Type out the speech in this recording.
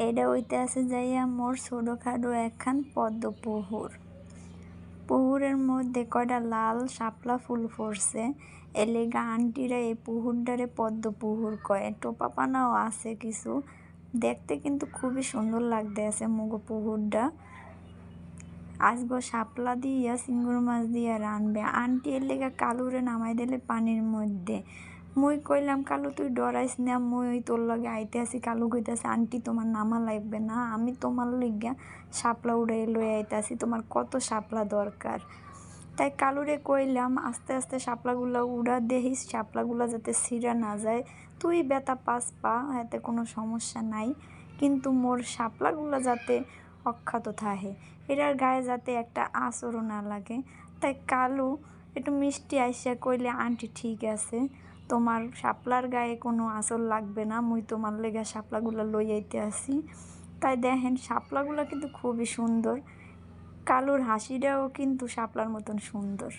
এইটা হইতে আছে যাইয়া মোর ছোটোখাটো একখান পদ্ম পুকুর। পুকুরের মধ্যে কয়টা লাল শাপলা ফুল ফুটছে, এর লেগা আন্টিরা এই পুকুরটারে পদ্ম পুকুর কয়। টোপা পানাও আছে কিছু, দেখতে কিন্তু খুবই সুন্দর লাগতে আছে মুগো পুকুরটা। আজগো শাপলা দিয়া চিংড়ি মাছ দিয়া রানবে। আন্টি এর লেগা কালুরে নামাই দিলে পানির মধ্যে। মুই কইলাম কালু তুই ডরাইস না, মুই তোর লগে আইতে আসি। কালু কইতাছে আন্টি তোমার নামা লাগবে না, আমি তোমার লইগা শাপলা উড়াই লই আইতাছি, তোমার কত শাপলা দরকার। তাই কালুরে কইলাম আস্তে আস্তে শাপলাগুলো উড়া দেখিস, শাপলাগুলো যাতে ছিঁড়া না যায়। তুই ব্যথা পাস পা, এতে কোনো সমস্যা নাই, কিন্তু মোর শাপলাগুলো যাতে অক্ষত থাকে, এটার গায়ে যাতে একটা আঁচড়ও না লাগে। তাই কালু একটু মিষ্টি আইসা কইলে আন্টি ঠিক আছে, তোমার শাপলার গায়ে কোনো আঁচড় লাগবে না, মুই তোমার লেগা শাপলাগুলো লই আইতে আসি। তাই দেখেন শাপলাগুলো কিন্তু খুবই সুন্দর, কালুর হাসিটাও কিন্তু শাপলার মতন সুন্দর।